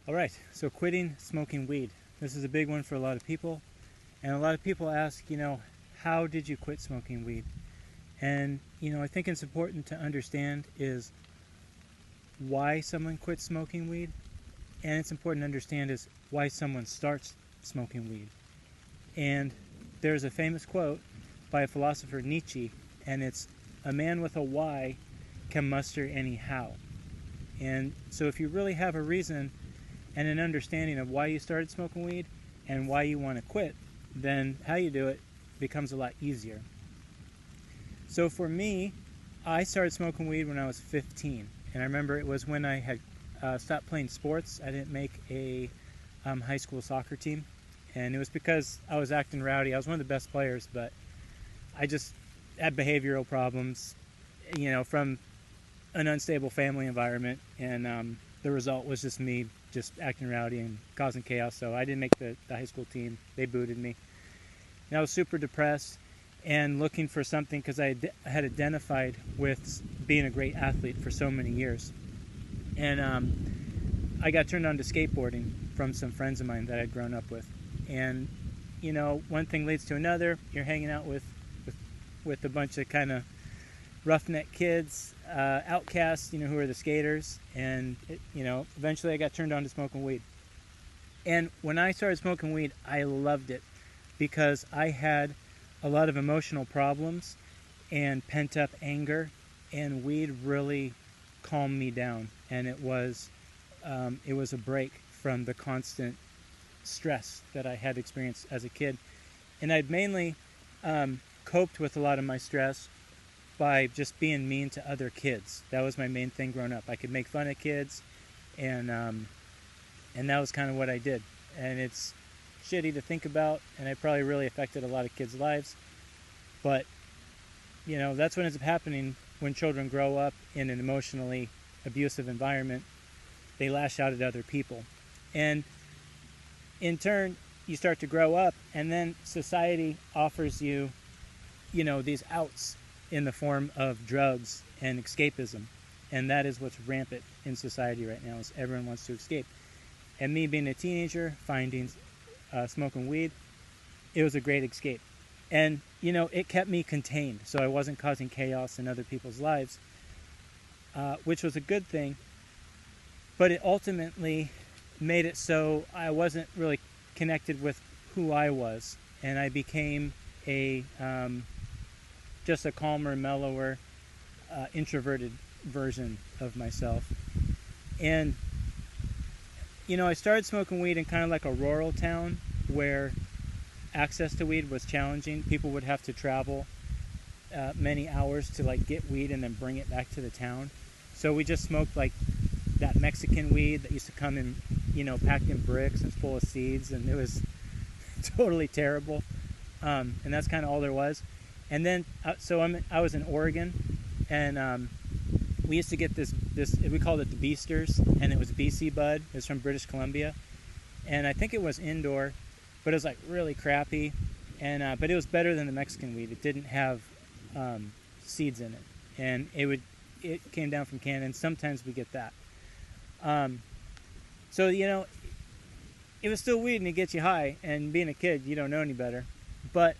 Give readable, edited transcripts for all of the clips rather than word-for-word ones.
All right, so quitting smoking weed. This is a big one for a lot of people. And a lot of people ask, how did you quit smoking weed? And, I think it's important to understand is why someone quits smoking weed. And it's important to understand is why someone starts smoking weed. And there's a famous quote by a philosopher, Nietzsche, and it's, "A man with a why can muster any how." And so if you really have a reason and an understanding of why you started smoking weed and why you want to quit, then how you do it becomes a lot easier. So for me, I started smoking weed when I was 15. And I remember it was when I had stopped playing sports. I didn't make a high school soccer team. And it was because I was acting rowdy. I was one of the best players, but I just had behavioral problems, from an unstable family environment. And the result was just me just acting rowdy and causing chaos. So I didn't make the high school team. They booted me. And I was super depressed and looking for something because I had identified with being a great athlete for so many years. And I got turned on to skateboarding from some friends of mine that I'd grown up with. And, one thing leads to another. You're hanging out with a bunch of kind of roughneck kids, outcasts, who are the skaters. And, eventually I got turned on to smoking weed. And when I started smoking weed, I loved it because I had a lot of emotional problems and pent-up anger, and weed really calmed me down. And it was a break from the constant stress that I had experienced as a kid. And I'd mainly coped with a lot of my stress by just being mean to other kids. That was my main thing growing up. I could make fun of kids, and that was kind of what I did. And it's shitty to think about, and it probably really affected a lot of kids' lives. But, that's what ends up happening when children grow up in an emotionally abusive environment. They lash out at other people. And in turn, you start to grow up, and then society offers you, these outs in the form of drugs and escapism. And that is what's rampant in society right now, is everyone wants to escape. And me being a teenager, finding smoking weed, it was a great escape. And, it kept me contained, so I wasn't causing chaos in other people's lives, which was a good thing. But it ultimately made it so I wasn't really connected with who I was, and I became just a calmer, mellower, introverted version of myself. And, I started smoking weed in kind of like a rural town where access to weed was challenging. People would have to travel many hours to get weed and then bring it back to the town. So we just smoked that Mexican weed that used to come in, packed in bricks and full of seeds, and it was totally terrible. And that's kind of all there was. And then, I was in Oregon, and we used to get this, we called it the Beasters, and it was BC Bud. It was from British Columbia. And I think it was indoor, but it was really crappy. And but it was better than the Mexican weed. It didn't have seeds in it. And it came down from Canada, and sometimes we get that. So, it was still weed and it gets you high, and being a kid, you don't know any better. But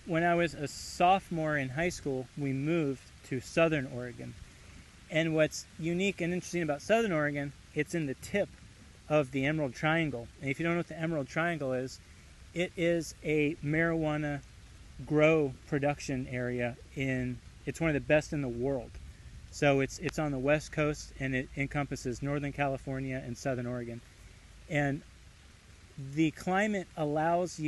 when I was a sophomore in high school, we moved to Southern Oregon. And what's unique and interesting about Southern Oregon, it's in the tip of the Emerald Triangle. And if you don't know what the Emerald Triangle is, it is a marijuana grow production area it's one of the best in the world. So it's on the west coast, and it encompasses Northern California and Southern Oregon. And the climate allows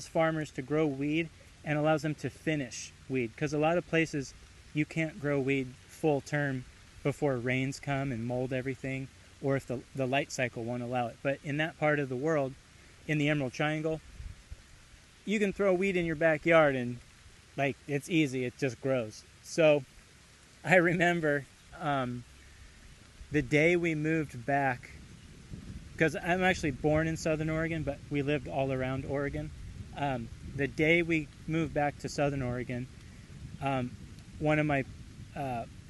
farmers to grow weed and allows them to finish weed, because a lot of places you can't grow weed full term before rains come and mold everything, or if the light cycle won't allow it. But in that part of the world, in the Emerald Triangle, you can throw weed in your backyard and it's easy, it just grows. So I remember the day we moved back, because I'm actually born in Southern Oregon, but we lived all around Oregon. The day we moved back to Southern Oregon, one of my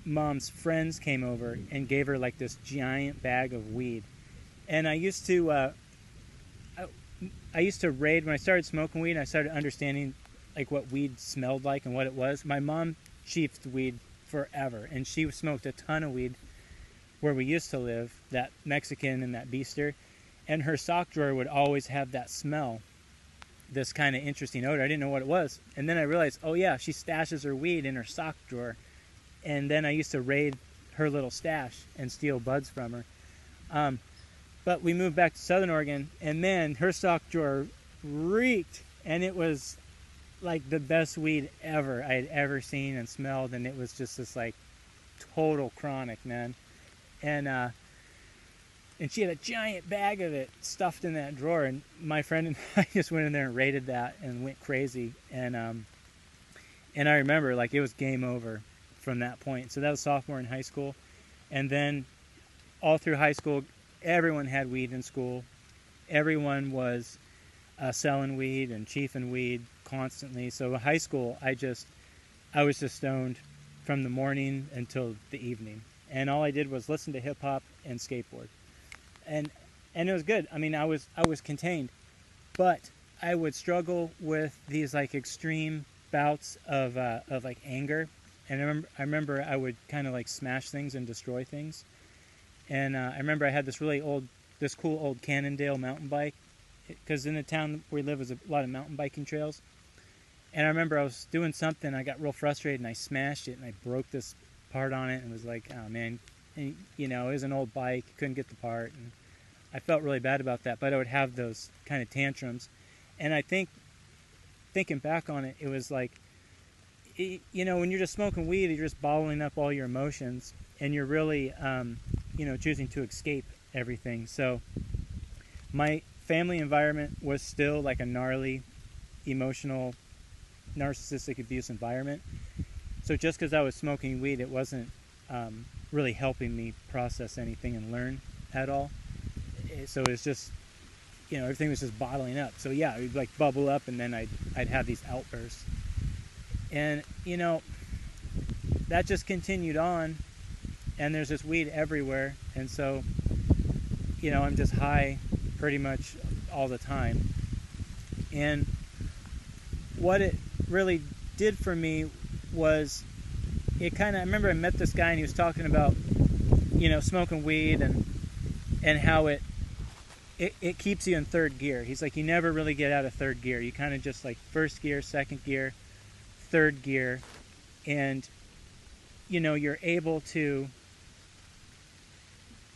mom's friends came over and gave her like this giant bag of weed. And I used to raid when I started smoking weed. I started understanding like what weed smelled like and what it was. My mom chiefed weed forever, and she smoked a ton of weed where we used to live, that Mexican and that Beaster, and her sock drawer would always have that smell, this kind of interesting odor. I didn't know what it was, and then I realized, oh yeah, she stashes her weed in her sock drawer. And then I used to raid her little stash and steal buds from her. But we moved back to Southern Oregon, and man, her sock drawer reeked, and it was like the best weed ever I had ever seen and smelled, and it was just this like total chronic, man. And she had a giant bag of it stuffed in that drawer, and my friend and I just went in there and raided that and went crazy. And I remember like it was game over from that point. So that was sophomore in high school, and then all through high school, everyone had weed in school. Everyone was selling weed and chiefing weed constantly. So in high school, I was just stoned from the morning until the evening, and all I did was listen to hip hop and skateboard, and it was good. I mean, I was contained, but I would struggle with these like extreme bouts of like anger. And I remember I would kind of like smash things and destroy things. And I remember I had this cool old Cannondale mountain bike, because in the town where we live was a lot of mountain biking trails. And I remember I was doing something, I got real frustrated, and I smashed it, and I broke this part on it, and was like, oh man, and, you know, it was an old bike, couldn't get the part, and I felt really bad about that. But I would have those kind of tantrums, and I think, thinking back on it, it was like, you know, when you're just smoking weed, you're just bottling up all your emotions, and you're really, you know, choosing to escape everything. So my family environment was still like a gnarly, emotional, narcissistic abuse environment. So just because I was smoking weed, it wasn't really helping me process anything and learn at all. So it was just, you know, everything was just bottling up. So yeah, it would like bubble up, and then I'd have these outbursts. And, you know, that just continued on, and there's this weed everywhere, and so, you know, I'm just high pretty much all the time. And what it really did for me was, I remember I met this guy, and he was talking about, you know, smoking weed and how it keeps you in third gear. He's like, you never really get out of third gear. You kind of just like first gear, second gear, third gear, and you know, you're able to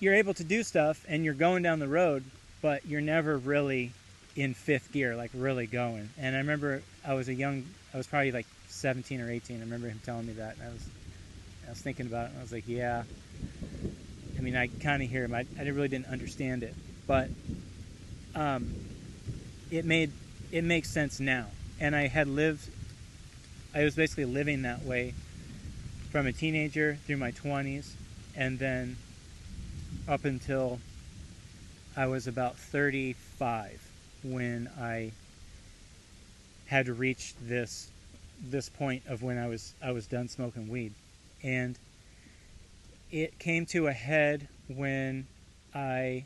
do stuff, and you're going down the road, but you're never really in fifth gear, like really going. And I remember I was probably like 17 or 18. I remember him telling me that, and I was thinking about it, and I was like, yeah, I mean, I kind of hear him. I really didn't understand it, but it makes sense now. And I was basically living that way from a teenager through my 20s, and then up until I was about 35 when I had to reach this point of when I was done smoking weed. And it came to a head when I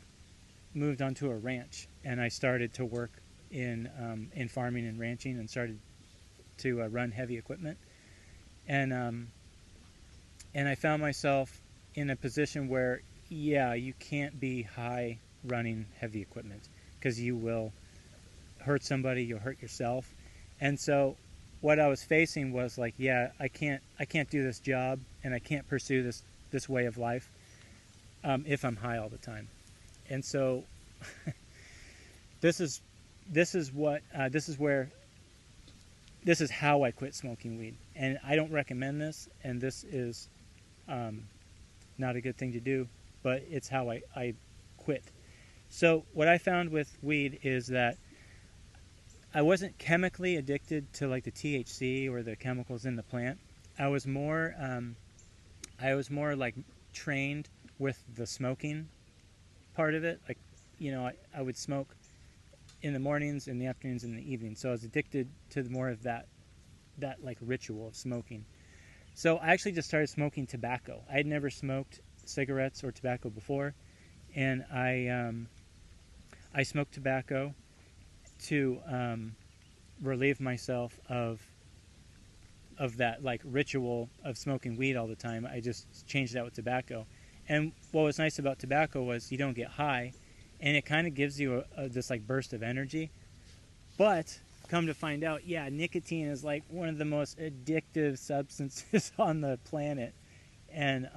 moved onto a ranch, and I started to work in farming and ranching, and started to run heavy equipment, and I found myself in a position where, yeah, you can't be high running heavy equipment, because you will hurt somebody, you'll hurt yourself. And so what I was facing was like, yeah, I can't do this job, and I can't pursue this way of life if I'm high all the time. And so this is how I quit smoking weed. And I don't recommend this, and this is not a good thing to do, but it's how I quit. So what I found with weed is that I wasn't chemically addicted to like the THC or the chemicals in the plant. I was more like trained with the smoking part of it. Like, you know, I would smoke in the mornings, in the afternoons, and in the evenings. So I was addicted to more of that like ritual of smoking. So I actually just started smoking tobacco. I had never smoked cigarettes or tobacco before, and I smoked tobacco to relieve myself of that like ritual of smoking weed all the time. I just changed that with tobacco. And what was nice about tobacco was you don't get high, and it kind of gives you this like burst of energy. But come to find out, yeah, nicotine is like one of the most addictive substances on the planet, and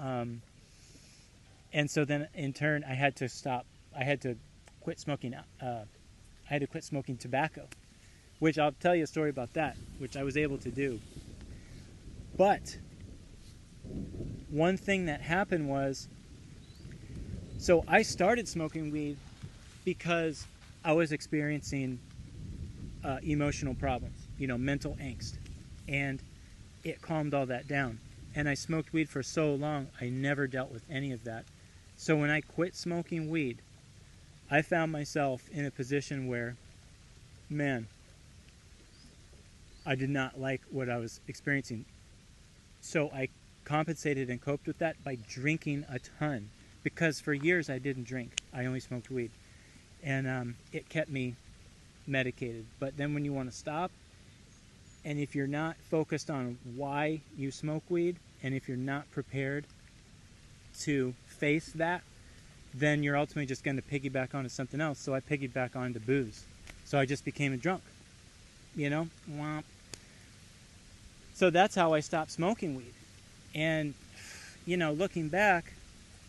so then in turn I had to stop. I had to quit smoking. I had to quit smoking tobacco, which I'll tell you a story about that, which I was able to do. But one thing that happened was, so I started smoking weed because I was experiencing emotional problems, mental angst, and it calmed all that down. And I smoked weed for so long, I never dealt with any of that. So when I quit smoking weed, I found myself in a position where, man, I did not like what I was experiencing. So I compensated and coped with that by drinking a ton, because for years I didn't drink. I only smoked weed, and it kept me medicated. But then when you want to stop, and if you're not focused on why you smoke weed, and if you're not prepared to face that, then you're ultimately just going to piggyback onto something else. So I piggyback onto booze. So I just became a drunk, Womp. So that's how I stopped smoking weed. And, looking back,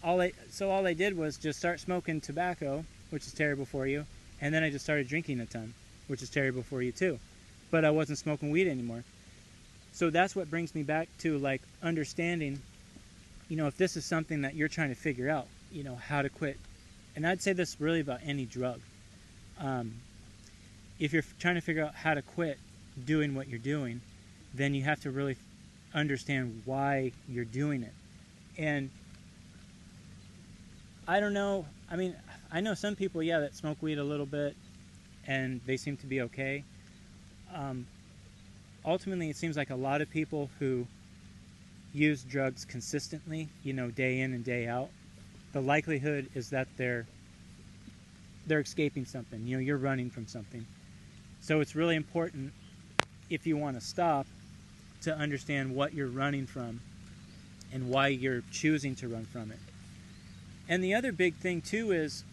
all I did was just start smoking tobacco, which is terrible for you, and then I just started drinking a ton, which is terrible for you too. But I wasn't smoking weed anymore. So that's what brings me back to like understanding, if this is something that you're trying to figure out, how to quit. And I'd say this really about any drug. If you're trying to figure out how to quit doing what you're doing, then you have to really understand why you're doing it. And I don't know, I know some people, that smoke weed a little bit and they seem to be okay. Ultimately, it seems like a lot of people who use drugs consistently, day in and day out, the likelihood is that they're escaping something. You're running from something. So it's really important, if you want to stop, to understand what you're running from and why you're choosing to run from it. And the other big thing too is,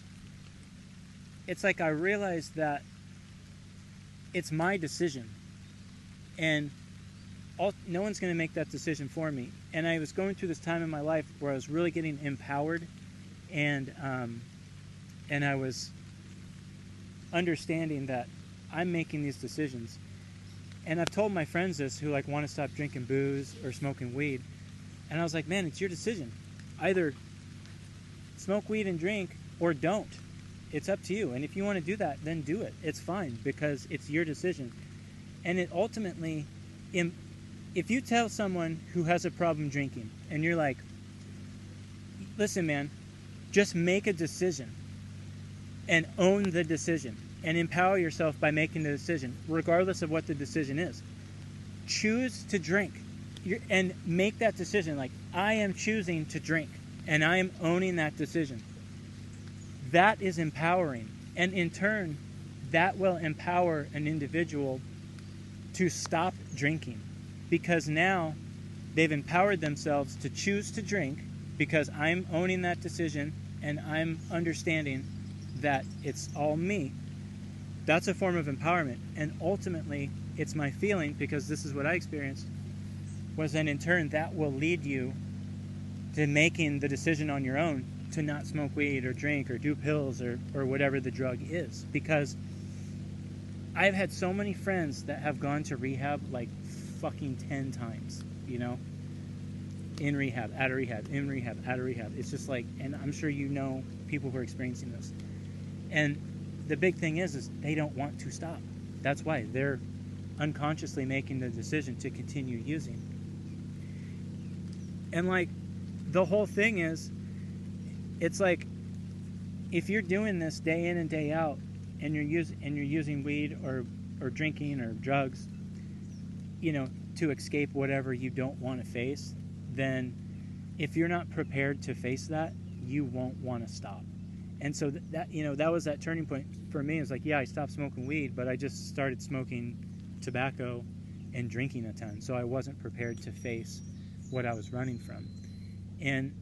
it's like I realized that it's my decision, and no one's going to make that decision for me. And I was going through this time in my life where I was really getting empowered, and I was understanding that I'm making these decisions. And I've told my friends this, who like want to stop drinking booze or smoking weed, and I was like, man, it's your decision. Either smoke weed and drink, or don't. It's up to you. And if you want to do that, then do it. It's fine, because it's your decision. And it ultimately, if you tell someone who has a problem drinking, and you're like, listen, man, just make a decision and own the decision, and empower yourself by making the decision, regardless of what the decision is. Choose to drink, and make that decision. Like, I am choosing to drink, and I am owning that decision. That is empowering. And in turn, that will empower an individual to stop drinking, because now they've empowered themselves to choose to drink, because I'm owning that decision and I'm understanding that it's all me. That's a form of empowerment. And ultimately, it's my feeling, because this is what I experienced, was then in turn that will lead you to making the decision on your own to not smoke weed or drink or do pills or whatever the drug is. Because I've had so many friends that have gone to rehab like fucking 10 times, in rehab, out of rehab, in rehab, out of rehab. It's just like, and I'm sure people who are experiencing this. And the big thing is they don't want to stop. That's why they're unconsciously making the decision to continue using. And like, the whole thing is, it's like, if you're doing this day in and day out, and you're using weed or drinking or drugs, to escape whatever you don't want to face, then if you're not prepared to face that, you won't want to stop. And so that, you know, that was that turning point for me. It's like, yeah, I stopped smoking weed, but I just started smoking tobacco and drinking a ton. So I wasn't prepared to face what I was running from. And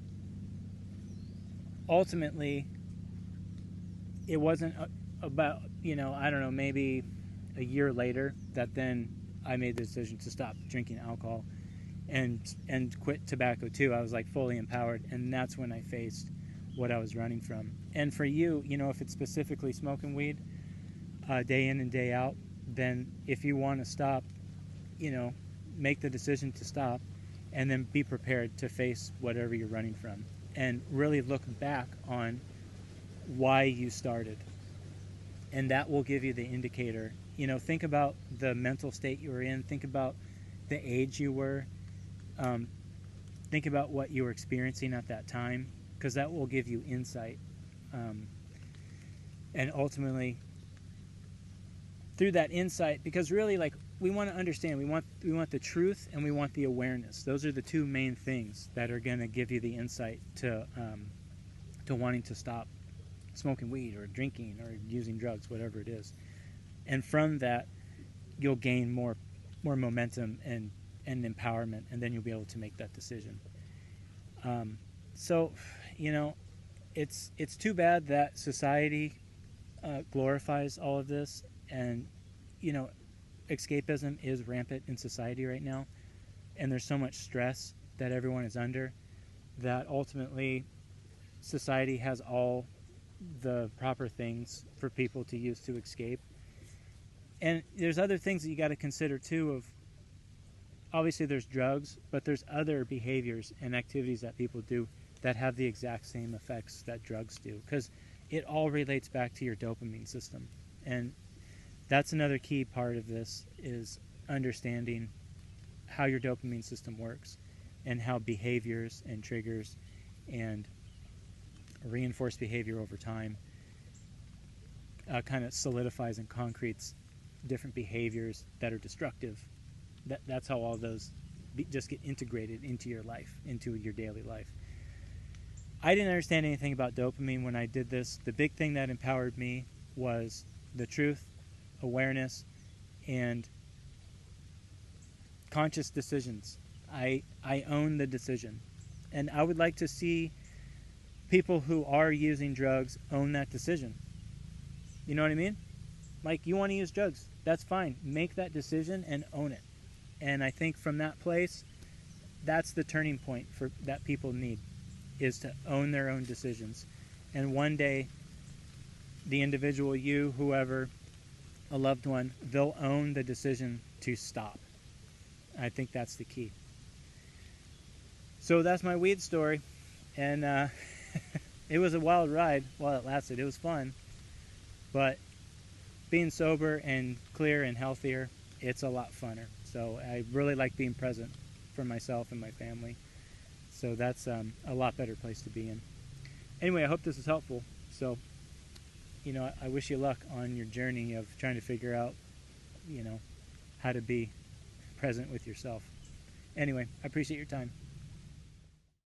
ultimately, it wasn't about, you know, I don't know, maybe a year later that then I made the decision to stop drinking alcohol and quit tobacco too. I was like fully empowered, and that's when I faced what I was running from. And for you, you know, if it's specifically smoking weed day in and day out, then if you want to stop, you know, make the decision to stop, and then be prepared to face whatever you're running from, and really look back on why you started, and that will give you the indicator. You know, think about the mental state you were in, think about the age you were, think about what you were experiencing at that time, because that will give you insight. And ultimately, through that insight, because really, like, we want to understand, we want the truth, and we want the awareness. Those are the two main things that are going to give you the insight to wanting to stop smoking weed or drinking or using drugs, whatever it is. And from that, you'll gain more momentum and empowerment, and then you'll be able to make that decision. So, you know, it's too bad that society glorifies all of this, and, you know, escapism is rampant in society right now, and there's so much stress that everyone is under that ultimately society has all the proper things for people to use to escape. And there's other things that you got to consider too. Of obviously there's drugs, but there's other behaviors and activities that people do that have the exact same effects that drugs do, because it all relates back to your dopamine system. And that's another key part of this, is understanding how your dopamine system works and how behaviors and triggers and reinforced behavior over time kind of solidifies and concretes different behaviors that are destructive. That's how all those just get integrated into your life, into your daily life. I didn't understand anything about dopamine when I did this. The big thing that empowered me was the truth, awareness, and conscious decisions. I own the decision. And I would like to see people who are using drugs own that decision. You know what I mean? Like, you want to use drugs, that's fine. Make that decision and own it. And I think from that place, that's the turning point for that people need, is to own their own decisions. And one day, the individual, you, whoever, a loved one, they'll own the decision to stop. I think that's the key. So that's my weed story. And it was a wild ride while it lasted. It was fun. But being sober and clear and healthier, it's a lot funner. So I really like being present for myself and my family. So that's a lot better place to be in. Anyway, I hope this is helpful. So, you know, I wish you luck on your journey of trying to figure out, you know, how to be present with yourself. Anyway, I appreciate your time.